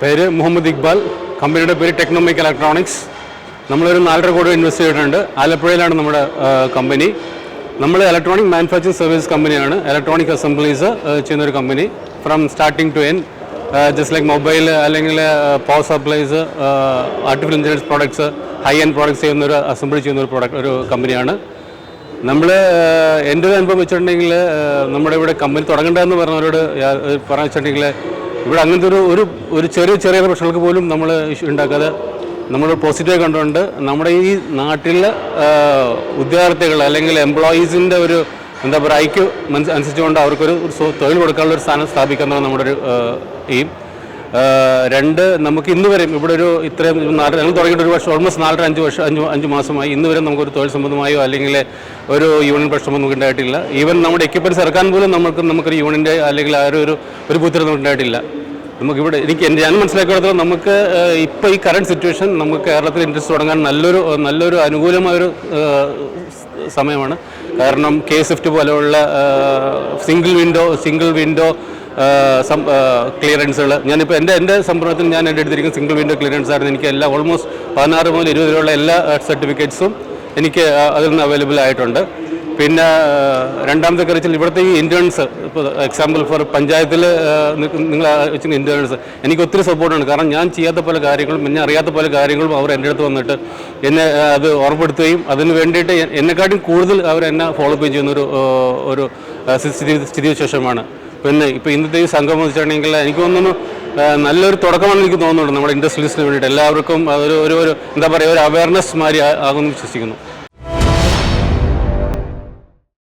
പേര് മുഹമ്മദ് ഇക്ബാൽ. കമ്പനിയുടെ പേര് ടെക്നോമിക് ഇലക്ട്രോണിക്സ്. നമ്മളൊരു 4.5 കോടി ഇൻവെസ്റ്റ് ചെയ്തിട്ടുണ്ട്. ആലപ്പുഴയിലാണ് നമ്മുടെ കമ്പനി. നമ്മൾ ഇലക്ട്രോണിക് മാനുഫാക്ചറിങ് സർവീസ് കമ്പനിയാണ്. ഇലക്ട്രോണിക് അസംബ്ലീസ് ചെയ്യുന്നൊരു company from starting to end. Just like mobile അല്ലെങ്കിൽ power supplies, artificial intelligence products, high end products ചെയ്യുന്നൊരു അസംബിൾ ചെയ്യുന്നൊരു ഒരു കമ്പനിയാണ്. നമ്മൾ എൻ്റെ ഒരു അനുഭവം വെച്ചിട്ടുണ്ടെങ്കിൽ നമ്മുടെ ഇവിടെ കമ്പനി തുടങ്ങേണ്ടതെന്ന് പറഞ്ഞവരോട് പറഞ്ഞു വെച്ചിട്ടുണ്ടെങ്കിൽ ഇവിടെ അങ്ങനത്തെ ഒരു ചെറിയ പ്രശ്നങ്ങൾക്ക് പോലും നമ്മൾ ഉണ്ടാക്കാതെ നമ്മൾ പോസിറ്റീവായി കണ്ടുകൊണ്ട് നമ്മുടെ ഈ നാട്ടിലെ ഉദ്യോഗാർത്ഥികൾ അല്ലെങ്കിൽ എംപ്ലോയീസിൻ്റെ ഒരു എന്താ പറയുക ഐക്യം അനുസരിച്ചുകൊണ്ട് അവർക്കൊരു തൊഴിൽ കൊടുക്കാനുള്ള ഒരു സ്ഥാനം സ്ഥാപിക്കുന്നതാണ് നമ്മുടെ ഒരു എയിം. 2, നമുക്ക് ഇന്ന് വരെയും ഇവിടെ ഒരു ഇത്രയും ഞങ്ങൾ തുടങ്ങിയിട്ട് ഒരു വർഷം ഓൾമോസ്റ്റ് 4-5 മാസമായി. ഇന്ന് വരെ നമുക്കൊരു തൊഴിൽ സംബന്ധമായോ അല്ലെങ്കിൽ ഒരു യൂണിയൻ പ്രശ്നമോ നമുക്ക് ഉണ്ടായിട്ടില്ല. ഈവൻ നമ്മുടെ എക്യുപ്മെൻറ്റ്സ് ഇറക്കാൻ പോലും നമുക്കൊരു യൂണിയൻ്റെ അല്ലെങ്കിൽ ആ ഒരു ബുദ്ധിമുട്ട് നമുക്ക് ഉണ്ടായിട്ടില്ല. നമുക്കിവിടെ ഞാൻ മനസ്സിലാക്കിയെടുത്തോളം നമുക്ക് ഇപ്പോൾ ഈ കറണ്ട് സിറ്റുവേഷൻ നമുക്ക് കേരളത്തിൽ ഇൻഡസ്ട്രി തുടങ്ങാൻ നല്ലൊരു അനുകൂലമായൊരു സമയമാണ്. കാരണം K-SWIFT പോലെയുള്ള സിംഗിൾ വിൻഡോ ക്ലിയറൻസുകൾ ഞാനിപ്പോൾ എൻ്റെ സംരംഭത്തിൽ ഞാൻ എടുത്തിരിക്കുന്ന സിംഗിൾ വിൻഡോ ക്ലിയറൻസ് ആയിരുന്നു. എനിക്ക് ഓൾമോസ്റ്റ് 16 മുതൽ 20 വരെയുള്ള എല്ലാ സർട്ടിഫിക്കറ്റ്സും എനിക്ക് അതിൽ നിന്ന് അവൈലബിൾ ആയിട്ടുണ്ട്. പിന്നെ രണ്ടാമത്തെ കാര്യത്തിൽ ഇവിടുത്തെ ഈ ഇൻറ്റേൺസ്, ഇപ്പോൾ എക്സാമ്പിൾ ഫോർ പഞ്ചായത്തിൽ നിങ്ങൾ വെച്ചിരുന്ന ഇൻറ്റേൺസ് എനിക്ക് ഒത്തിരി സപ്പോർട്ടാണ്. കാരണം ഞാൻ ചെയ്യാത്ത പല കാര്യങ്ങളും എന്നെ അറിയാത്ത പല കാര്യങ്ങളും അവർ എൻ്റെ അടുത്ത് വന്നിട്ട് എന്നെ അത് ഓർമ്മപ്പെടുത്തുകയും അതിന് വേണ്ടിയിട്ട് എന്നെക്കാട്ടും കൂടുതൽ അവരെന്നെ ഫോളോ അപ്പ് ചെയ്യുന്നൊരു സ്ഥിതിവിശേഷമാണ്. പിന്നെ ഇപ്പോൾ ഇന്നത്തെ ഈ സംഘം വെച്ചിട്ടുണ്ടെങ്കിൽ എനിക്ക് തോന്നുന്നു നല്ലൊരു തുടക്കമാണെന്ന് എനിക്ക് തോന്നുന്നുണ്ട്. നമ്മുടെ ഇൻഡസ്ട്രിയലിസ്റ്റിന് വേണ്ടിയിട്ട് എല്ലാവർക്കും അതൊരു എന്താ പറയുക ഒരു അവയർനെസ് മാതിരി ആകുമെന്ന് വിശ്വസിക്കുന്നു.